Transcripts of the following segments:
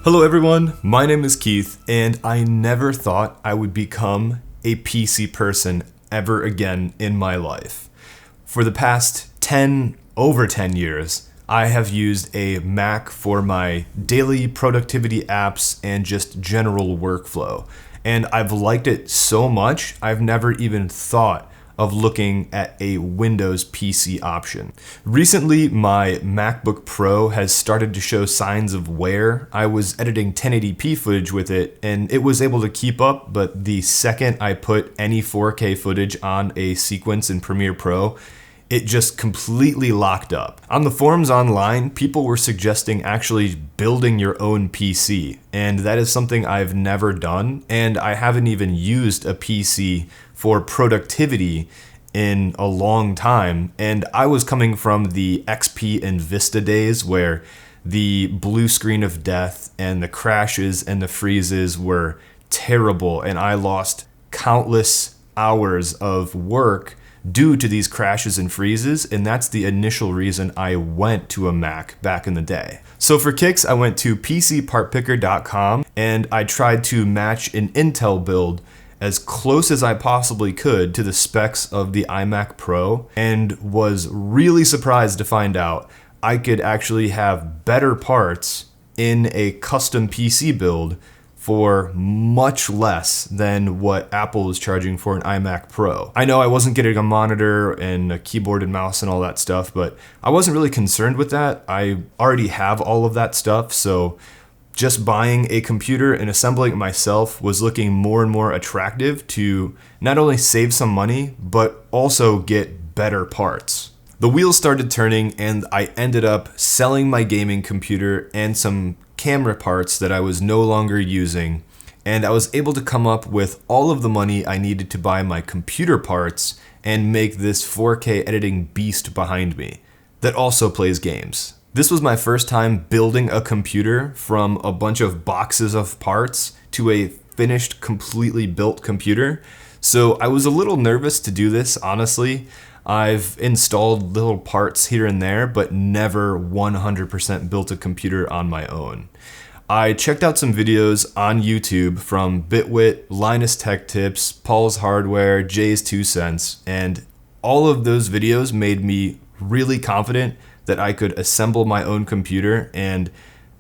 Hello everyone, my name is Keith, and I never thought I would become a PC person ever again in my life. For the past over 10 years, I have used a Mac for my daily productivity apps and just general workflow. And I've liked it so much, I've never even thought of looking at a Windows PC option. Recently, my MacBook Pro has started to show signs of wear. I was editing 1080p footage with it, and it was able to keep up, but the second I put any 4K footage on a sequence in Premiere Pro, it just completely locked up. On the forums online, people were suggesting actually building your own PC, and that is something I've never done, and I haven't even used a PC for productivity in a long time. And I was coming from the XP and Vista days where the blue screen of death and the crashes and the freezes were terrible, and I lost countless hours of work due to these crashes and freezes, and that's the initial reason I went to a Mac back in the day. So for kicks, I went to PCPartPicker.com and I tried to match an Intel build as close as I possibly could to the specs of the iMac Pro, and was really surprised to find out I could actually have better parts in a custom PC build for much less than what Apple is charging for an iMac Pro. I know I wasn't getting a monitor and a keyboard and mouse and all that stuff, but I wasn't really concerned with that. I already have all of that stuff, so just buying a computer and assembling it myself was looking more and more attractive to not only save some money, but also get better parts. The wheels started turning, and I ended up selling my gaming computer and some camera parts that I was no longer using, and I was able to come up with all of the money I needed to buy my computer parts and make this 4K editing beast behind me that also plays games. This was my first time building a computer from a bunch of boxes of parts to a finished, completely built computer. So I was a little nervous to do this, honestly. I've installed little parts here and there, but never 100% built a computer on my own. I checked out some videos on YouTube from Bitwit, Linus Tech Tips, Paul's Hardware, Jay's 2 Cents, and all of those videos made me really confident that I could assemble my own computer, and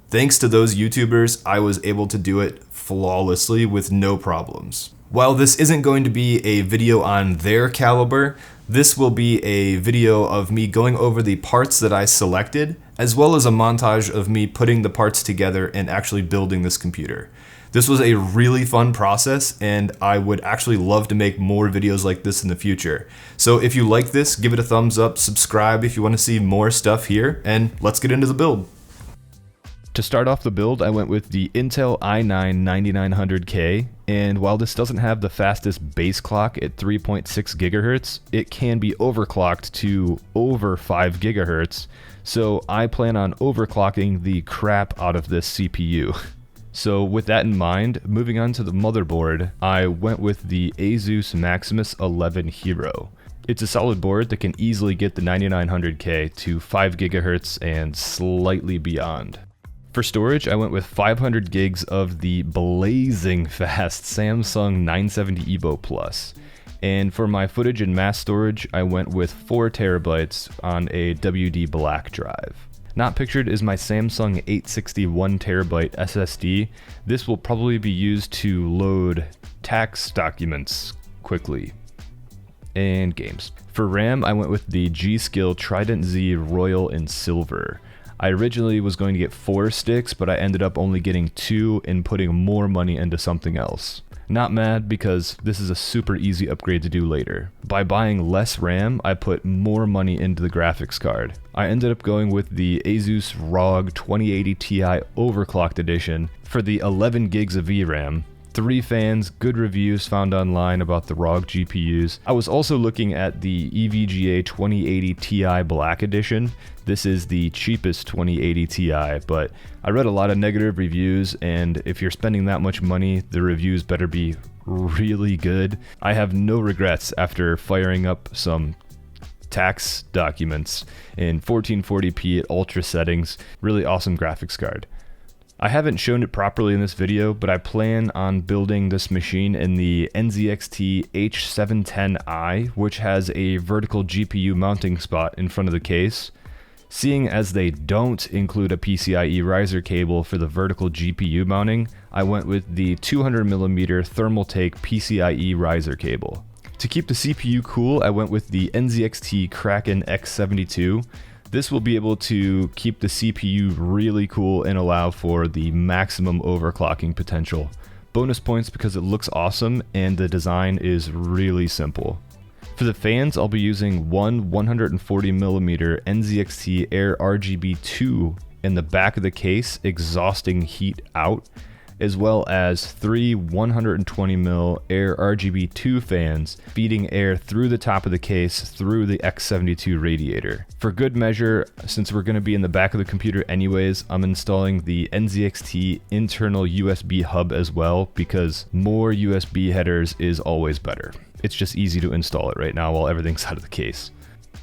thanks to those YouTubers, I was able to do it flawlessly with no problems. While this isn't going to be a video on their caliber, this will be a video of me going over the parts that I selected, as well as a montage of me putting the parts together and actually building this computer. This was a really fun process, and I would actually love to make more videos like this in the future. So if you like this, give it a thumbs up, subscribe if you want to see more stuff here, and let's get into the build. To start off the build, I went with the Intel i9-9900K, and while this doesn't have the fastest base clock at 3.6 GHz, it can be overclocked to over 5 GHz, so I plan on overclocking the crap out of this CPU. So with that in mind, moving on to the motherboard, I went with the Asus Maximus 11 Hero. It's a solid board that can easily get the 9900K to 5 GHz and slightly beyond. For storage, I went with 500 gigs of the blazing fast Samsung 970 EVO Plus. And for my footage and mass storage, I went with 4 terabytes on a WD Black drive. Not pictured is my Samsung 860 1TB SSD. This will probably be used to load tax documents quickly. And games. For RAM, I went with the G.Skill Trident Z Royal in Silver. I originally was going to get 4 sticks, but I ended up only getting 2 and putting more money into something else. Not mad, because this is a super easy upgrade to do later. By buying less RAM, I put more money into the graphics card. I ended up going with the Asus ROG 2080 Ti Overclocked Edition for the 11 gigs of VRAM. 3 fans, good reviews found online about the ROG GPUs. I was also looking at the EVGA 2080 Ti Black Edition. This is the cheapest 2080 Ti, but I read a lot of negative reviews, and if you're spending that much money, the reviews better be really good. I have no regrets after firing up some tax documents in 1440p at ultra settings. Really awesome graphics card. I haven't shown it properly in this video, but I plan on building this machine in the NZXT H710i, which has a vertical GPU mounting spot in front of the case. Seeing as they don't include a PCIe riser cable for the vertical GPU mounting, I went with the 200mm Thermaltake PCIe riser cable. To keep the CPU cool, I went with the NZXT Kraken X72. This will be able to keep the CPU really cool and allow for the maximum overclocking potential. Bonus points because it looks awesome and the design is really simple. For the fans, I'll be using one 140mm NZXT Air RGB2 in the back of the case, exhausting heat out, as well as three 120mm Air RGB2 fans feeding air through the top of the case through the X72 radiator. For good measure, since we're going to be in the back of the computer anyways, I'm installing the NZXT internal USB hub as well, because more USB headers is always better. It's just easy to install it right now while everything's out of the case.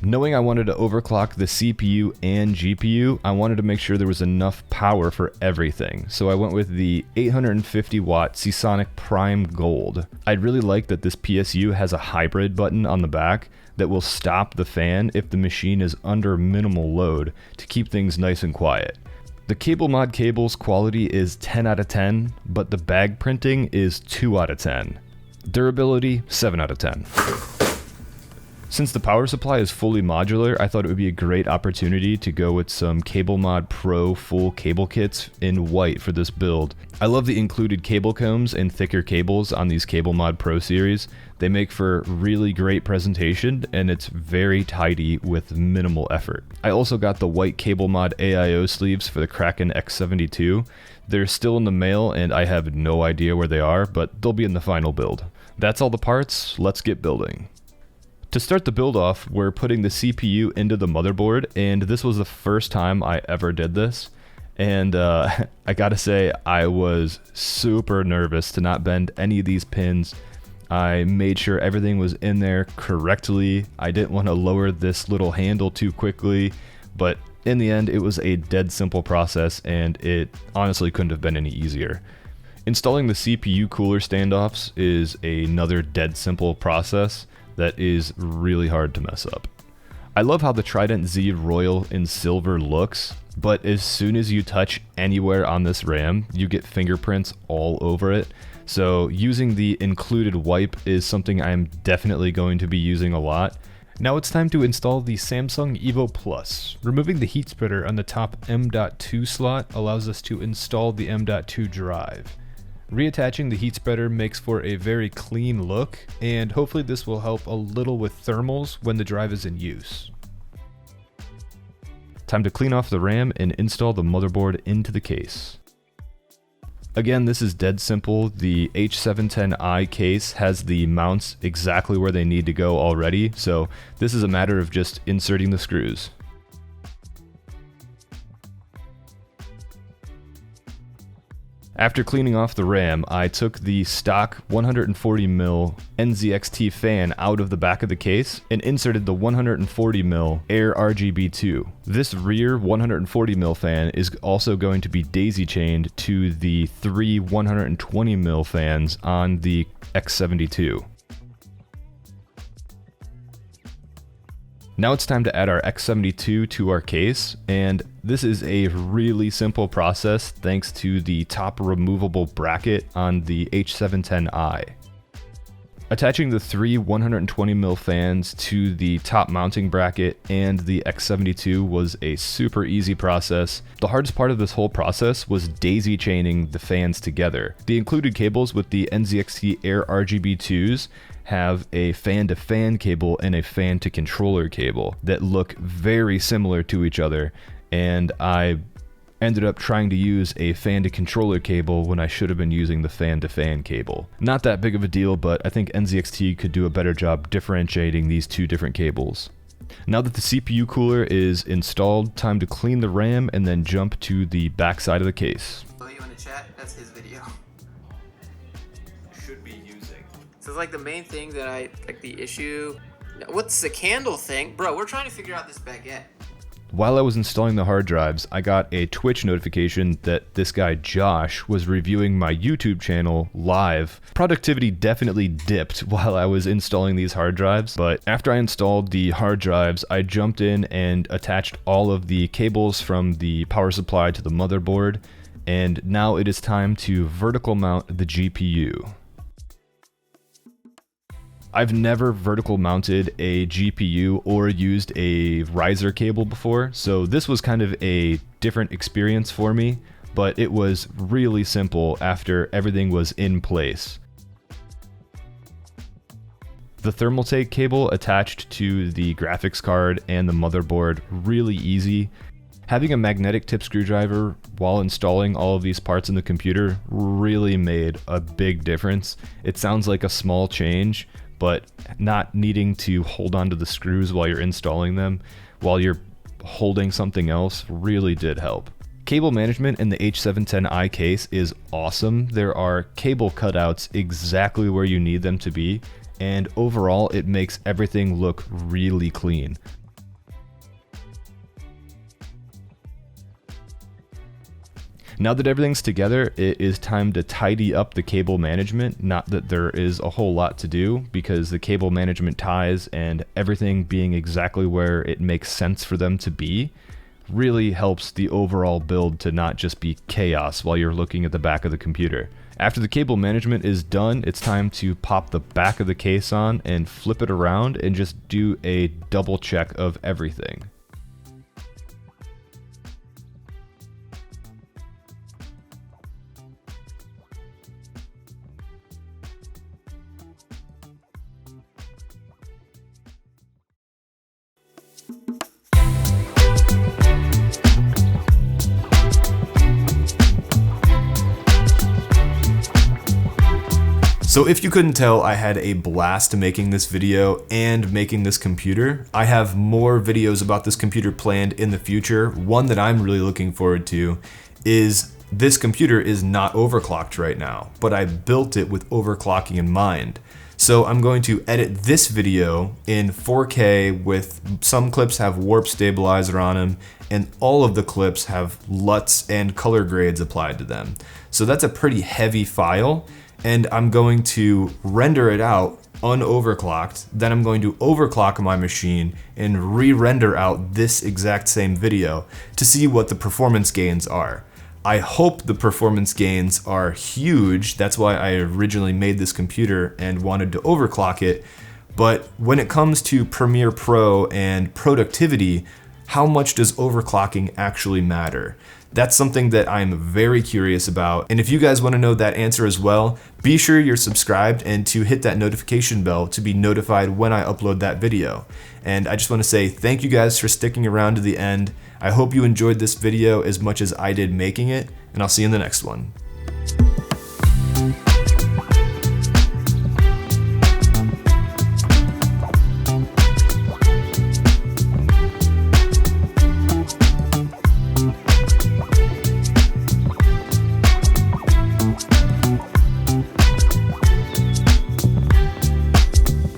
Knowing I wanted to overclock the CPU and GPU, I wanted to make sure there was enough power for everything. So I went with the 850 watt Seasonic Prime Gold. I'd really like that this PSU has a hybrid button on the back that will stop the fan if the machine is under minimal load to keep things nice and quiet. The cable mod cable's quality is 10 out of 10, but the bag printing is 2 out of 10. Durability, 7 out of 10. Since the power supply is fully modular, I thought it would be a great opportunity to go with some CableMod Pro full cable kits in white for this build. I love the included cable combs and thicker cables on these CableMod Pro series. They make for really great presentation and it's very tidy with minimal effort. I also got the white CableMod AIO sleeves for the Kraken X72. They're still in the mail and I have no idea where they are, but they'll be in the final build. That's all the parts, let's get building. To start the build off, we're putting the CPU into the motherboard, and this was the first time I ever did this. And I gotta say, I was super nervous to not bend any of these pins. I made sure everything was in there correctly. I didn't want to lower this little handle too quickly, but in the end, it was a dead simple process, and it honestly couldn't have been any easier. Installing the CPU cooler standoffs is another dead simple process that is really hard to mess up. I love how the Trident Z Royal in silver looks, but as soon as you touch anywhere on this RAM, you get fingerprints all over it. So using the included wipe is something I'm definitely going to be using a lot. Now it's time to install the Samsung Evo Plus. Removing the heat spreader on the top M.2 slot allows us to install the M.2 drive. Reattaching the heat spreader makes for a very clean look, and hopefully this will help a little with thermals when the drive is in use. Time to clean off the RAM and install the motherboard into the case. Again, this is dead simple. The H710i case has the mounts exactly where they need to go already, so this is a matter of just inserting the screws. After cleaning off the RAM, I took the stock 140mm NZXT fan out of the back of the case and inserted the 140mm Air RGB2. This rear 140mm fan is also going to be daisy chained to the three 120mm fans on the X72. Now it's time to add our X72 to our case, and this is a really simple process thanks to the top removable bracket on the H710i. Attaching the three 120mm fans to the top mounting bracket and the X72 was a super easy process. The hardest part of this whole process was daisy chaining the fans together. The included cables with the NZXT Air RGB2s have a fan-to-fan cable and a fan-to-controller cable that look very similar to each other, and I ended up trying to use a fan-to-controller cable when I should have been using the fan-to-fan cable. Not that big of a deal, but I think NZXT could do a better job differentiating these two different cables. Now that the CPU cooler is installed, time to clean the RAM and then jump to the back side of the case. Oh, you want to chat? That's his video. Should be using. So it's like the main thing that the issue. What's the candle thing? Bro, we're trying to figure out this baguette. While I was installing the hard drives, I got a Twitch notification that this guy Josh was reviewing my YouTube channel live. Productivity definitely dipped while I was installing these hard drives, but after I installed the hard drives, I jumped in and attached all of the cables from the power supply to the motherboard, and now it is time to vertical mount the GPU. I've never vertical mounted a GPU or used a riser cable before, so this was kind of a different experience for me, but it was really simple after everything was in place. The Thermaltake cable attached to the graphics card and the motherboard, really easy. Having a magnetic tip screwdriver while installing all of these parts in the computer really made a big difference. It sounds like a small change, but not needing to hold onto the screws while you're installing them, while you're holding something else, really did help. Cable management in the H710i case is awesome. There are cable cutouts exactly where you need them to be, and overall it makes everything look really clean. Now that everything's together, it is time to tidy up the cable management. Not that there is a whole lot to do, because the cable management ties and everything being exactly where it makes sense for them to be really helps the overall build to not just be chaos while you're looking at the back of the computer. After the cable management is done, it's time to pop the back of the case on and flip it around and just do a double check of everything. So if you couldn't tell, I had a blast making this video and making this computer. I have more videos about this computer planned in the future. One that I'm really looking forward to is this computer is not overclocked right now, but I built it with overclocking in mind. So I'm going to edit this video in 4K with some clips have warp stabilizer on them, and all of the clips have LUTs and color grades applied to them. So that's a pretty heavy file. And I'm going to render it out unoverclocked, then I'm going to overclock my machine and re-render out this exact same video to see what the performance gains are. I hope the performance gains are huge. That's why I originally made this computer and wanted to overclock it. But when it comes to Premiere Pro and productivity, how much does overclocking actually matter? That's something that I'm very curious about. And if you guys want to know that answer as well, be sure you're subscribed and to hit that notification bell to be notified when I upload that video. And I just want to say thank you guys for sticking around to the end. I hope you enjoyed this video as much as I did making it, and I'll see you in the next one.